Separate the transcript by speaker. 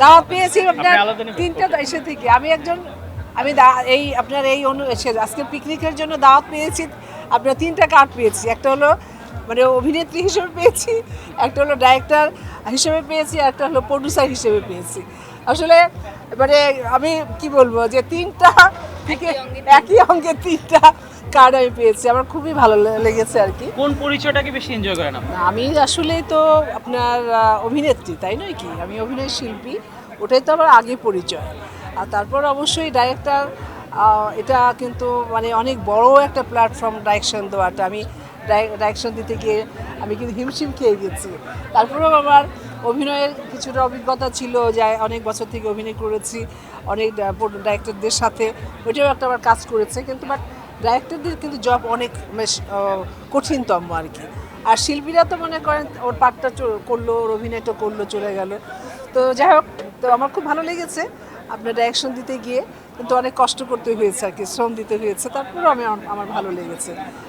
Speaker 1: দাওয়াত পেয়েছি আপনার তিনটা দেশে থেকে। এই আপনার এই আজকের পিকনিকের জন্য দাওয়াত পেয়েছি। আপনার তিনটা কার্ড পেয়েছি। একটা হলো মানে অভিনেত্রী হিসেবে পেয়েছি, একটা হলো ডাইরেক্টর হিসেবে পেয়েছি, একটা হলো প্রডিউসার হিসেবে পেয়েছি। আসলে মানে আমি কি বলবো যে তিনটা থেকে একই অঙ্গে তিনটা কার্ড আমি পেয়েছি। আমার খুবই ভালো লেগেছে আর কি।
Speaker 2: কোন পরিচয়টাকে বেশি এনজয় করেন আপনি?
Speaker 1: আমি আসলে তো আপনার অভিনেত্রী, তাই নয় কি? আমি অভিনয় শিল্পী, ওটাই তো আমার আগে পরিচয়। আর তারপর অবশ্যই ডাইরেক্টর, এটা কিন্তু মানে অনেক বড় একটা প্ল্যাটফর্ম ডাইরেকশন দেওয়াটা। আমি ডাইরেকশন দিতে গিয়ে আমি কিন্তু হিমশিম খেয়ে গেছি। তারপরেও আমার অভিনয়ের কিছুটা অভিজ্ঞতা ছিল, যে অনেক বছর থেকে অভিনয় করেছি অনেক ডাইরেক্টরদের সাথে, ওইটাও একটা আমার কাজ করেছে। কিন্তু বাট ডাইরেক্টরদের কিন্তু জব অনেক বেশ কঠিনতম আর কি। আর শিল্পীরা তো মনে করেন ওর পার্টটা করলো, ওর অভিনয়টা করলো, চলে গেল। তো যাই হোক, তো আমার খুব ভালো লেগেছে আপনার ডাইরেকশন দিতে গিয়ে। কিন্তু অনেক কষ্ট করতে হয়েছে আর কি, শ্রম দিতে হয়েছে, তারপরেও আমার ভালো লেগেছে।